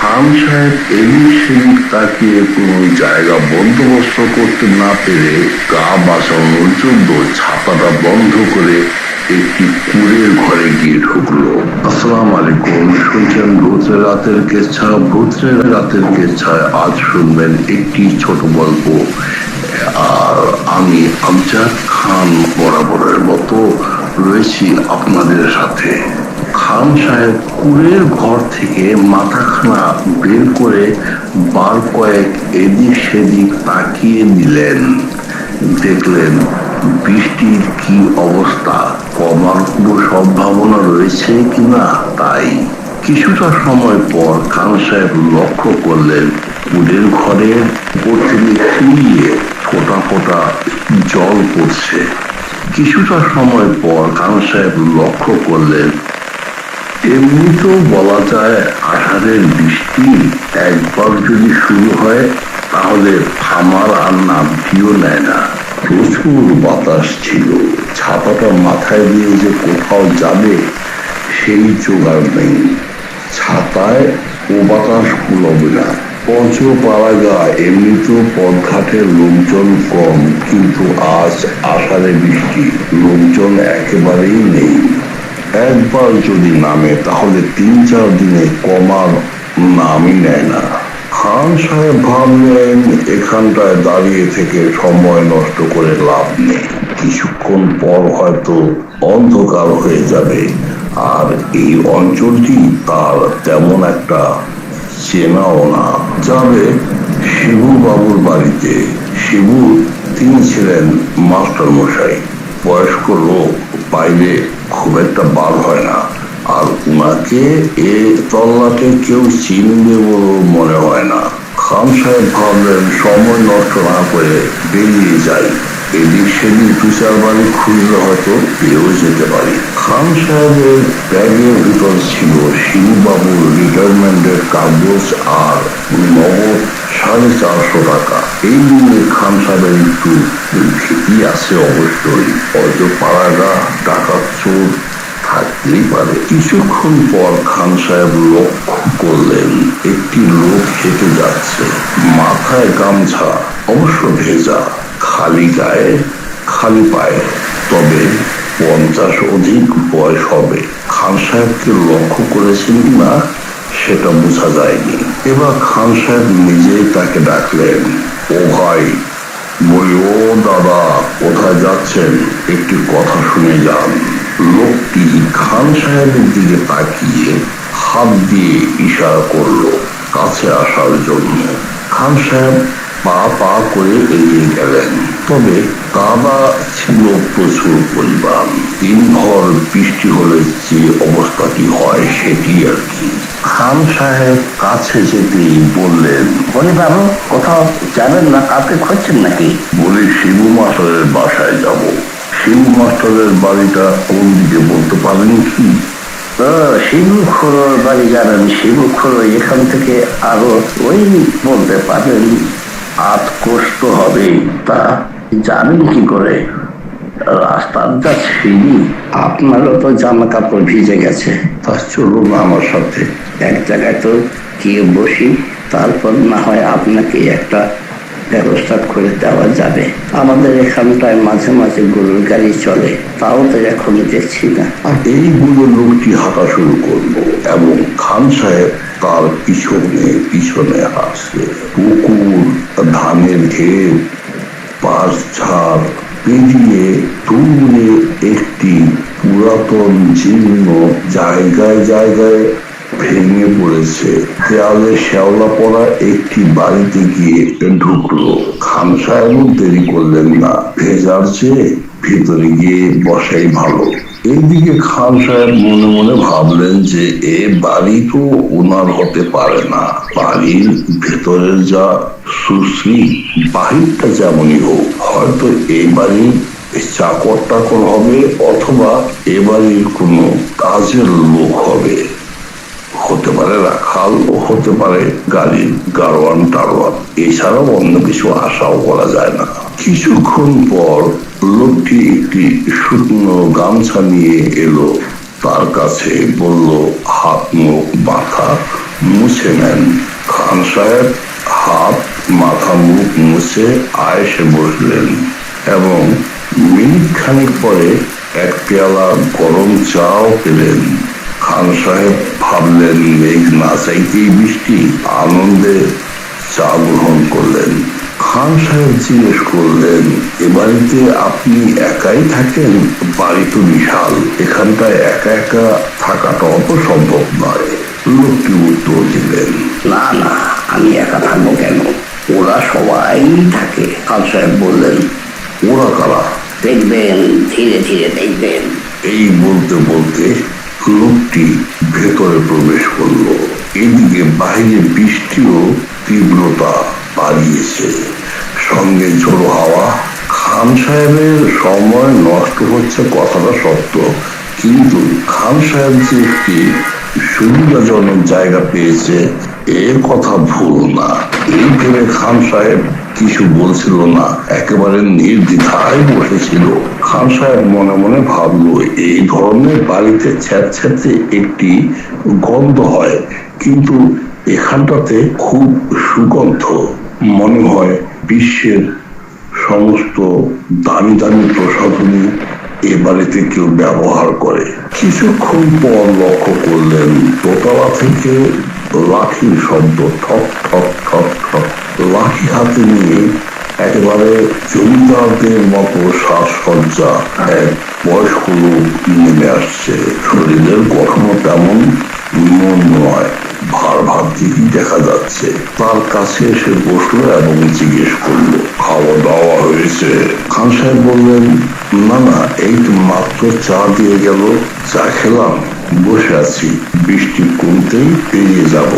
খান সাহেব এদিক সেদিক তাকিয়ে কোনো জায়গা বন্দোবস্ত করতে না পেরে গা বাঁচানোর জন্য ছাতাটা বন্ধ করে একটি কুঁড়ের ঘরে গিয়ে ঢুকলো। আসসালাম আলাইকুম, শুনছেন ভূতের রাতের কেচ্ছা। ভূতের রাতের কেচ্ছায় আজ শুনবেন একটি ছোট গল্প। আর আমি আমজাদ খান বরাবরের মতো রয়েছি আপনাদের সাথে। খান সাহেব কুঁড়ের ঘর থেকে মাথাখানা বের করে বার কয়েক এদিক সেদিক তাকিয়ে নিলেন। দেখলেন বৃষ্টির কি অবস্থা, কমার কোনো সম্ভাবনা রয়েছে কিনা। তাই কিছুটা সময় পর খান সাহেব লক্ষ্য করলেন কুঁড়ের ঘরের উপর থেকে ফিরিয়ে ফোঁটা ফোঁটা জল পড়ছে। কিছুটা সময় পর খান সাহেব লক্ষ্য করলেন এমনিতেও বলা যায় আষাঢ়ের বৃষ্টি একবার যদি শুরু হয় তাহলে থামার আর নামটিও নেয় না। প্রচুর বাতাস ছিল, ছাতাটা মাথায় দিয়ে যে কোথাও যাবে সেই জোগাড় নেই। ছাতায় ও বাতাস কুলবে না। পঞ্চপাড়াগা এমনিতেও পথঘাটের লোকজন কম, কিন্তু আজ আষাঢ়ে বৃষ্টি, লোকজন একেবারেই নেই। একবার যদি নামে তাহলে 3-4 দিনে কমার নামই নেয় না। খান সাহেব ভাবলেন এখানটায় দাঁড়িয়ে থেকে সময় নষ্ট করে লাভ নেই, কিছুক্ষণ পর হয়তো অন্ধকার হয়ে যাবে। আর এই অঞ্চলটি তার তেমন একটা চেনাও না। যাবে শিবু বাবুর বাড়িতে। শিবু, তিনি ছিলেন মাস্টার মশাই, বয়স্ক লোক, বাইরে খুব একটা বার হয় না। আর উনাকে এ তল্লাটে কেউ চিনবে বলে মনে হয় না। খান সাহেব ভাবলেন সময় নষ্ট না করে বেরিয়ে যাই, এদিক সেদিক 2-4 বাড়ি খুঁজলে হয়তো পেয়েও যেতে পারি। খান সাহেবের ব্যাগের ভিতর ছিল শিবুবাবুর রিটায়ারমেন্টের কাগজ আর নগদ 450 টাকা। এই নিয়ে খান সাহেবের একটু ভীতি আছে অবশ্যই, হয়তো পাড়াগা ডাকাত চোর থাকতেই পারে। কিছুক্ষণ পর খান সাহেব লক্ষ্য করলেন একটি লোক হেঁটে যাচ্ছে, মাথায় গামছা, অবশ্য ভেজা, খালি গায়ে খালি পায়ে, তবে 50 অধিক বয়স হবে। খান সাহেবকে লক্ষ্য করেছেন কিনা সেটা বোঝা যায়নি। এবার খান সাহেব নিজেই তাকে ডাকলেন, ও ভাই, বলি ও দাদা, কোথায় যাচ্ছেন, একটি কথা শুনে যান। লোকটি খান সাহেবের দিকে তাকিয়ে হাত দিয়ে ইশারা করলো কাছে আসার জন্য। খান সাহেব পা পা করে এগিয়ে গেলেন, তবে কাদা ছিল প্রচুর পরিমাণ। দিনভর বৃষ্টি হলে যে অবস্থাটি হয় সেটি আর কি। খান সাহেব কাছে যেতেই বললেন, বলি বাবু, কোথাও যাবেন না? কাউকে খুঁজছেন নাকি? বলি শিবু মাস্টারের বাসায় যাব। শিবু মাস্টারের বাড়িটা কোন দিকে বলতে পারেন কি? শিবু খুড়োর বাড়ি যাবেন? শিবু খুড়ো এখান থেকে আরো ওই বলতে পারেন 8 কোষ তো হবে। তা যাবেন কি করে? রাস্তার যা সিঁড়ি, আপনারও তো জামা কাপড় ভিজে গেছে। তা চলুন আমার সাথে। এক জায়গায় তো গিয়ে বসি, তারপর না হয় আপনাকে একটা ব্যবস্থা করে দেওয়া যাবে। আমাদের এখানটায় মাঝে মাঝে গরুর গাড়ি চলে, তাও তো এখন দেখছি না। আর এইগুলো লোকটি হাঁটা শুরু করলো এবং খান সাহেব তার পিছনে পিছনে হাঁটছে। পুকুর, ধানের ক্ষেত, পাশ ঝাড় পেরিয়ে দূরে একটি পুরাতন জীর্ণ জায়গায় জায়গায় ভেঙে পড়েছে দেয়ালে শ্যাওলা পড়া একটি বাড়িতে গিয়ে ঢুকলো। খান সাহেব দেরি করলেন না, ভেজার চেয়ে ভিতরে গিয়ে বসাই ভালো। এইদিকে খান সাহেব মনে মনে ভাবলেন যে এ বাড়ি তো ওনার হতে পারে না। বাড়ির ভেতরের যা সুশ্রী, বাহিরটা যেমনই হোক, হয়তো এই বাড়ির চাকর টাকর হবে, অথবা এ বাড়ির কোনো কাজের লোক হবে, হতে পারে রাখাল, হতে পারে গাড়ির গাড়োয়ান টারোয়ান, এছাড়াও অন্য কিছু আশাও করা যায় না। কিছুক্ষণ পর লোকটি একটি শুকনো গামছা নিয়ে এলো তার কাছে, বলল হাত মুখ বাঁধা, মুছে নেন। খান সাহেব হাত মাথা মুখ মুছে আয়েসে বসলেন এবং মিনিট খানিক পরে এক পেয়ালা গরম চাও পেলেন। খান সাহেব ভাবলেন মেঘ না চাইতেই বৃষ্টি, আনন্দে চা গ্রহণ করলেন। খান সাহেব জিজ্ঞেস করলেন, এ বাড়িতে আপনি একাই থাকেন? বাড়ি তো বিশাল, এখানটায় একা একা থাকাটা অত সম্ভব নয়। লোকটি উত্তর দিলেন, না না, আমি একা থাকবো কেন, ওরা সবাই থাকে। খান সাহেব বললেন, ওরা কারা? দেখবেন, ধীরে ধীরে দেখবেন। এই বলতে বলতে লোকটি ভেতরে প্রবেশ করলো। এদিকে বাইরে বৃষ্টিও তীব্রতা বাড়িয়েছে, সঙ্গে ঝোড়ো হাওয়া। খান সাহেবের সময় নষ্ট হচ্ছে কথাটা সত্য, কিন্তু খান সাহেব যে একটি সুবিধাজনক জায়গা পেয়েছে এর কথা ভুল না। এই ভেবে খান সাহেব কিছু বলছিল না, একেবারে নির্দ্বিধায় বসেছিল। খান সাহেব মনে মনে ভাবলো, এই ধরনের বাড়িতে স্যাঁতস্যাঁতে একটি গন্ধ হয়, কিন্তু এখানটাতে খুব সুগন্ধ। মনে হয় বিশ্বের সমস্ত দামি দামি প্রসাধনী এ বাড়িতে কেউ ব্যবহার করে। কিছুক্ষণ পর লক্ষ্য করলেন দোতলা থেকে লাঠির শব্দ, ঠক ঠক ঠক ঠক। লাঠি হাতে নিয়ে একেবারে জমিদারদের মতো সাজসজ্জা এক বয়স্ক লোক নেমে আসছে। শরীরের গঠনও তেমন মন্দ নয়, ভার ভার দিকই দেখা যাচ্ছে। তার কাছে এসে বসলো এবং জিজ্ঞেস করলো, খাওয়া দাওয়া হয়েছে? খান সাহেব বললেন, না না, এই তো মাত্র চা দিয়ে গেল, চা খেলাম, বসে আছি, বৃষ্টি কমতেই পেরিয়ে যাব,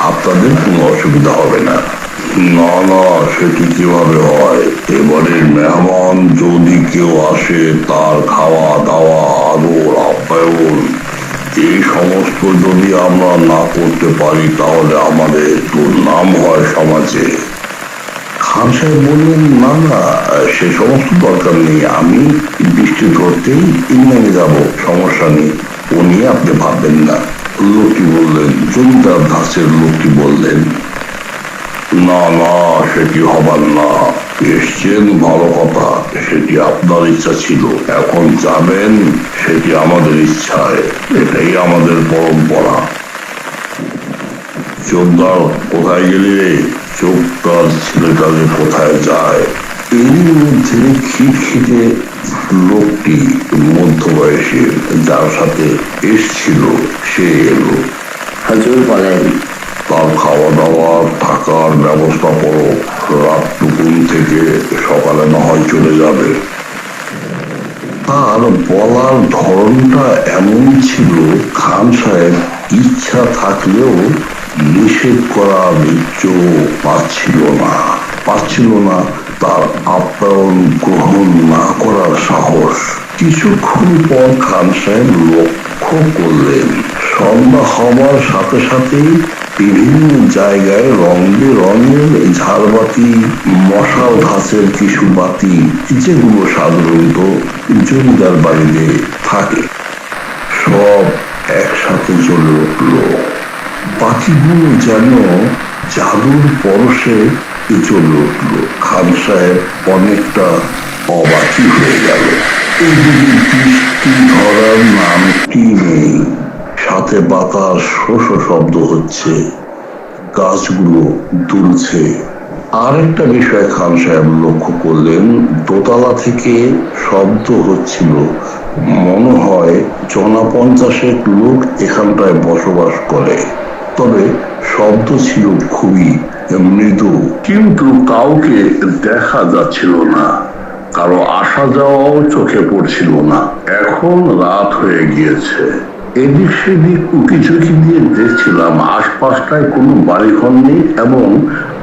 আপনাদের কোনো অসুবিধা হবে না। না না, সেটি কিভাবে হয়? এবারের মেহমান যদি কেউ আসে তার খাওয়া দাওয়া আদর আপ্যায়ন এই সমস্ত যদি আমরা না করতে পারি তাহলে আমাদের দুর্নাম হয় সমাজে। খান সাহেব বললেন, না না, সে সমস্ত দরকার নেই, আমি বৃষ্টি ধরতেই নেমে যাব, সমস্যা নেই, ও নিয়ে আপনি ভাববেন না। লোকটি বললেন, জমিদার ধাঁচের লোকটি বললেন, না না, সেটি হবার না, এসছেন ভালো কথা, সেটি আপনার ইচ্ছা ছিল, এখন যাবেন সেটি আমাদের ইচ্ছায়, এটাই আমাদের পরম্পরা। চোদ্দার কোথায় গেলি রে? চোখ তার ছেলেটাকে কোথায় যায়? এর মধ্যে খিটখিটে লোকটি মধ্যবয়সী যার সাথে এসছিল সে এলো। হুজুর বলেন, তার খাওয়া দাওয়া থাকার ব্যবস্থা করো, রাতটুকুন থেকে সকালে না হয় চলে যাবে। তার বলার ধরনটা এমন ছিল, খান সাহেব ইচ্ছা থাকলেও নিষেধ করার চোখ পাচ্ছিল না তার আপ্যায়ন গ্রহণ না করার সাহস। কিছুক্ষণ পর খান সাহেব লক্ষ্য করলেন সন্ধ্যা হবার সাথে সাথেই বিভিন্ন জায়গায় রং বেরঙের ঝাড়বাতি, মশাল ধাঁচের কিছু বাতি, যেগুলো সাধারণত জমিদার বাড়িতে থাকে, সব একসাথে জ্বলে উঠল। বাতিগুলো যেন জাদুর পরশে জ্বলে উঠল। খান সাহেব অনেকটা অবাকি হয়ে গেল। এদিকে বৃষ্টি ধরার নামটি নেই, সাথে বাতাস শোষ শব্দ হচ্ছে, গাছগুলো দুলছে। আর একটা বিষয় খান সাহেব লক্ষ্য করলেন, দোতলা থেকে শব্দ হচ্ছিল, মনে হয় 50 লোক এখানটায় বসবাস করে, তবে শব্দ ছিল খুবই মৃদু, কিন্তু কাউকে দেখা যাচ্ছিল না, কারো আসা যাওয়াও চোখে পড়ছিল না। এখন রাত হয়ে গিয়েছে। এদিক সেদিক উকি ঝুঁকি দিয়ে দেখছিলাম আশপাশটায় কোনো বাড়িঘর নেই এবং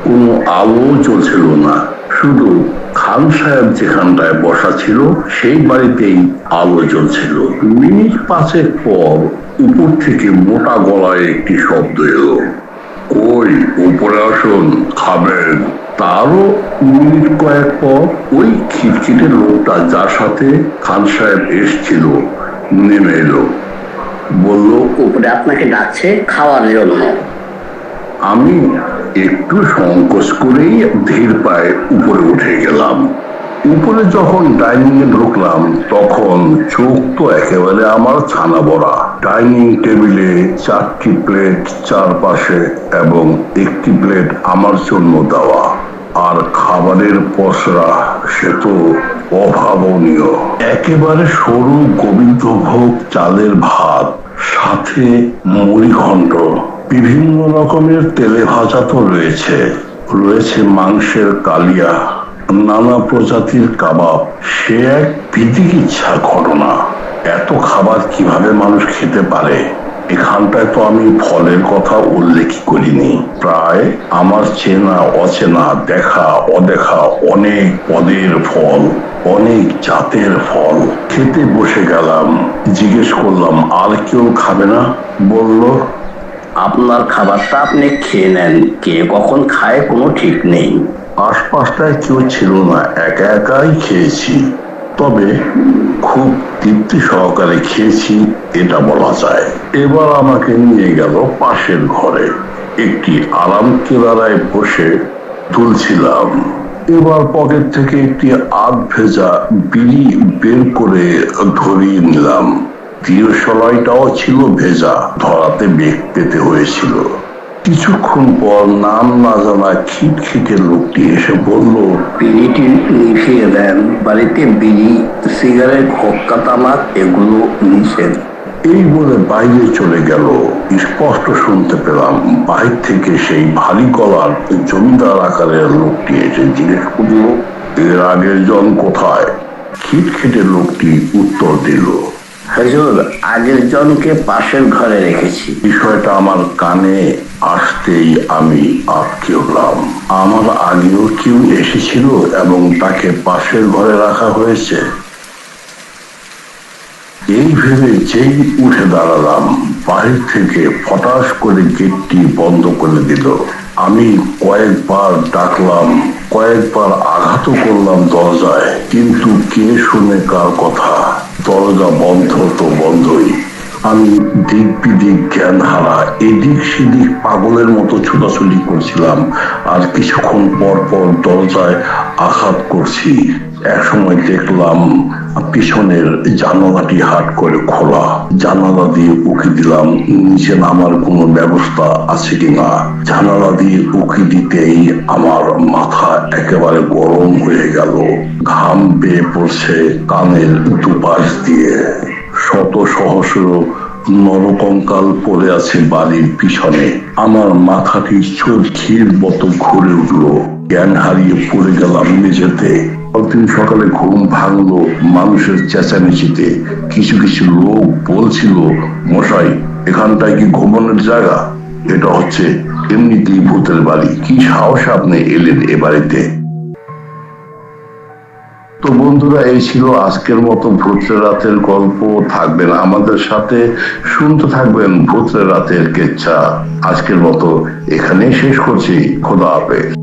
কোনো আলো জ্বলছিল না, শুধু খান সাহেব যেখানটায় বসা ছিল সেই বাড়িতেই আলো জ্বলছিল। মিনিট 5 পর উপর থেকে মোটা গলায় একটি শব্দ এলো, কই উপরে আসুন, খাবেন। তারও মিনিট কয়েক পর ওই খিটখিটে লোকটা যার সাথে খান সাহেব এসছিল নেমে এলো, বলল, উপরে আপনাকে ডাকছে খাওয়ার জন্য। আমি একটু সংকোচ করেই ধীর পায়ে উপরে উঠে গেলাম। উপরে যখন ডাইনিং এ ঢুকলাম তখন চোখ তো একেবারে আমার ছানা ভরা। ডাইনিং টেবিলে 4টি প্লেট চারপাশে এবং একটি প্লেট আমার জন্য দেওয়া, আর খাবারের পসরা সে তো অভাবনীয়। একেবারে সরু গোবিন্দভোগ চালের ভাত, সাথে মুড়িঘণ্ট, বিভিন্ন রকমের তেলে ভাজা তো রয়েছে, রয়েছে মাংসের কালিয়া, নানা প্রজাতির কাবাব। সে এক বিধিকিচ্ছা ঘটনা। এত খাবার কিভাবে মানুষ খেতে পারে? এখানটায় তো আমি ফলের কথা উল্লেখ করিনি। প্রায় আমার চেনা অচেনা, দেখা অদেখা অনেক পদের ফল, অনেক জাতের ফল। খেতে বসে গেলাম, জিজ্ঞেস করলাম আর কেউ খাবে না? বলল, আপনার খাবারটা আপনি খেয়ে নেন, কে কখন খায় কোনো ঠিক নেই। আশপাশটায় কেউ ছিল না, একা একাই খেয়েছি। তবে খুব তৃপ্তি সহকারে খেয়েছি এটা বলা যায়। এবার আমাকে নিয়ে গেল পাশের ঘরে। একটি আরাম কেদারায় বসে তুলছিলাম। এবার পকেট থেকে একটি আধ ভেজা বিড়ি বের করে ধরিয়ে নিলাম। দিরশলাইটাও ছিল ভেজা, ধরাতে বেগ পেতে হয়েছিল। কিছুক্ষণ পর নাম না জানা খিটখিটে লোকটি এসে বলল, বিড়িটি নিভিয়ে দেন, বাড়িতে বিড়ি, সিগারেট, হোক্কা তামাক এগুলো নিষেধ। এই বলে বাইরে চলে গেল। স্পষ্ট শুনতে পেলাম বাইরে থেকে সেই ভারী গলার জমিদার আকারের লোকটি এসে জিজ্ঞেস করল, এর আগের জন কোথায়? খিটখিটে লোকটি উত্তর দিল, হুজুর, আগের জনকে পাশের ঘরে রেখেছি। বিষয়টা আমার কানে আসতেই আমি আটকে হলাম। আমার আগেও কেউ এসেছিল এবং তাকে পাশের ঘরে রাখা হয়েছে। এই ভেবে যেই উঠে দাঁড়ালাম, বাহির থেকে ফটাস করে গেটটি বন্ধ করে দিল। আমি কয়েকবার ডাকলাম, কয়েকবার আঘাত করলাম দরজায়, কিন্তু কে শুনে কার কথা? দরজা বন্ধ তো বন্ধই। আমি দিক বিদিক জ্ঞান হারা, এদিক সেদিক পাগলের মতো ছোটাছুটি করছিলাম, আর কিছুক্ষণ পর পর দরজায় আঘাত করছি। একসময় দেখলাম পিছনের জানালাটি হাট করে খোলা। জানালা দিয়ে উঁকি দিলাম নিচে নামার কোনো ব্যবস্থা আছে কিনা। জানালা দিয়ে উঁকি দিতেই আমার মাথা একেবারে গরম হয়ে গেল। ঘাম বেয়ে পড়ছে কানের দুপাশ দিয়ে। শত সহস্র নরকঙ্কাল পড়ে আছে বাড়ির পিছনে। আমার মাথাটি চরকির মতো ঘুরে উঠলো। জ্ঞান হারিয়ে পড়ে গেলাম মেঝেতে। পরদিন সকালে ঘুম ভাঙলো মানুষের চেঁচামেচিতে। কিছু কিছু লোক বলছিল, মশাই, এখানটায় কি ঘুমানোর জায়গা? এটা হচ্ছে এমনিতেই ভূতের বাড়ি। কি সাহস আপনি এলেন এ বাড়িতে? তো বন্ধুরা, এই ছিল আজকের মতো ভূতের রাতের গল্প। থাকবেন আমাদের সাথে, শুনতে থাকবেন ভূতের রাতের কেচ্ছা। আজকের মতো এখানেই শেষ করছি। খোদা হাফেজ।